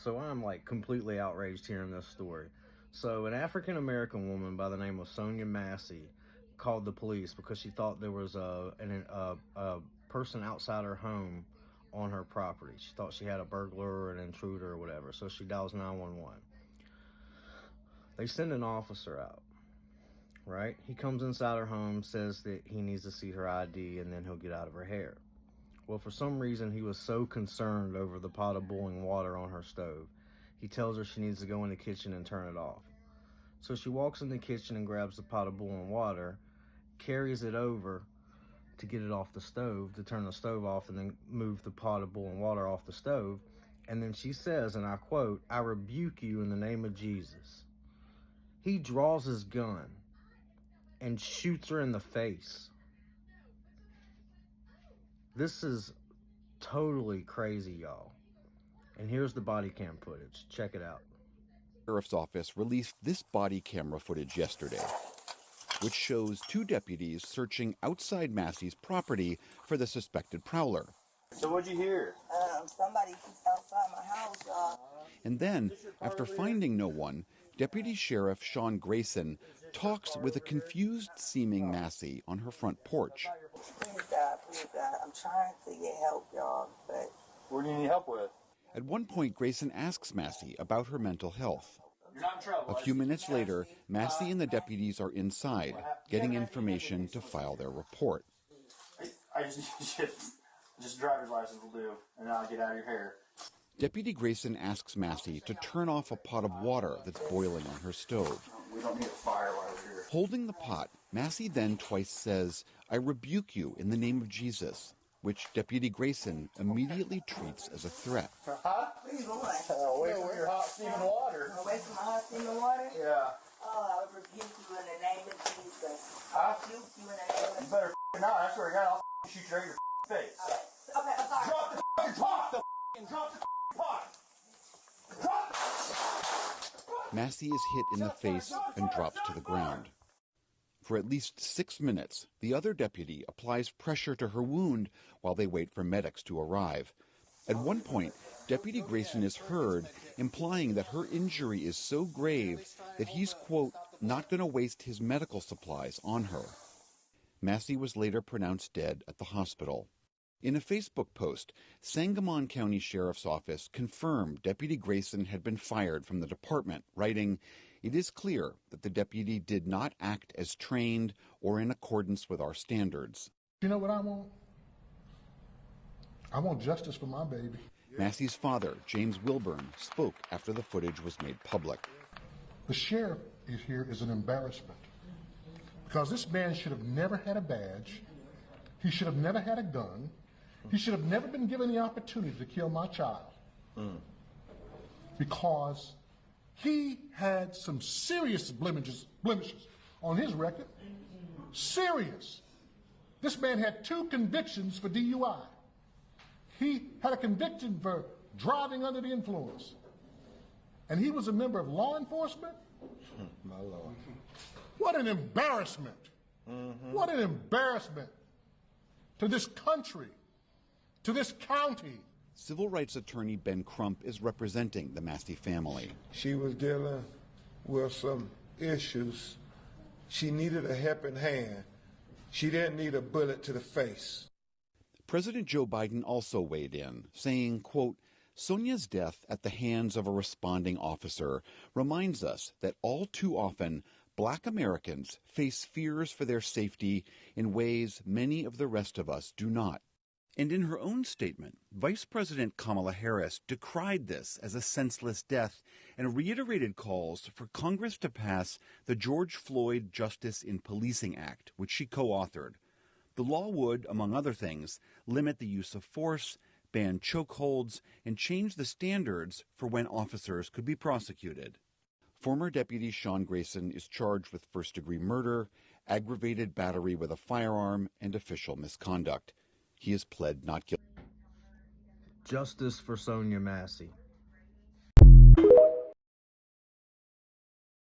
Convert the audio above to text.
So I'm like completely outraged hearing this story. So an African American woman by the name of Sonia Massey called the police because she thought there was a person outside her home on her property. She thought she had a burglar or an intruder or whatever. So she dials 911. They send an officer out, right? He comes inside her home, says that he needs to see her ID, and then he'll get out of her hair. Well, for some reason, he was so concerned over the pot of boiling water on her stove, he tells her she needs to go in the kitchen and turn it off. So she walks in the kitchen and grabs the pot of boiling water, carries it over to get it off the stove, to turn the stove off and then move the pot of boiling water off the stove. And then she says, and I quote, "I rebuke you in the name of Jesus." He draws his gun and shoots her in the face. This is totally crazy, y'all. And here's the body cam footage. Check it out. The Sheriff's Office released this body camera footage yesterday, which shows two deputies searching outside Massey's property for the suspected prowler. So what'd you hear? Somebody keeps outside my house. And then, after finding no one, Deputy Sheriff Sean Grayson talks with a confused-seeming Massey on her front porch. Please, God, I'm trying to get help, y'all, but... What do you need help with? At one point, Grayson asks Massey about her mental health. You're not in trouble. A few minutes later, Massey and the deputies are inside, getting information to file their report. I just driver's license will do, and then I'll get out of your hair. Deputy Grayson asks Massey to turn off a pot of water that's boiling on her stove. We don't need a fire while we're here. Holding the pot, Massey then twice says, "I rebuke you in the name of Jesus," which Deputy Grayson immediately treats as a threat. Huh? Where you going? Away from your hot steaming water. Away from my hot steaming water? Yeah. Oh, I rebuke you in the name of Jesus. Huh? Rebuke you in the name of You Jesus. better not. I swear to God, I'll shoot you right in your face. Okay, I'm sorry. Drop the pot! Drop the pot! Drop Massey is hit in the face and drops to the ground. For at least 6 minutes, the other deputy applies pressure to her wound while they wait for medics to arrive. At one point, Deputy Grayson is heard implying that her injury is so grave that he's, quote, not going to waste his medical supplies on her. Massey was later pronounced dead at the hospital. In a Facebook post, Sangamon County Sheriff's Office confirmed Deputy Grayson had been fired from the department, writing, "It is clear that the deputy did not act as trained or in accordance with our standards." You know what I want? I want justice for my baby. Massey's father, James Wilburn, spoke after the footage was made public. The sheriff is here is an embarrassment because this man should have never had a badge. He should have never had a gun. He should have never been given the opportunity to kill my child because he had some serious blemishes on his record. Serious. This man had 2 convictions for DUI. He had a conviction for driving under the influence. And he was a member of law enforcement? My Lord. What an embarrassment. What an embarrassment to this country, to this county. Civil rights attorney Ben Crump is representing the Massey family. She was dealing with some issues. She needed a helping hand. She didn't need a bullet to the face. President Joe Biden also weighed in, saying, quote, "Sonia's death at the hands of a responding officer reminds us that all too often Black Americans face fears for their safety in ways many of the rest of us do not." And in her own statement, Vice President Kamala Harris decried this as a senseless death and reiterated calls for Congress to pass the George Floyd Justice in Policing Act, which she co-authored. The law would, among other things, limit the use of force, ban chokeholds, and change the standards for when officers could be prosecuted. Former Deputy Sean Grayson is charged with first-degree murder, aggravated battery with a firearm, and official misconduct. He has pled not guilty. Justice for Sonia Massey.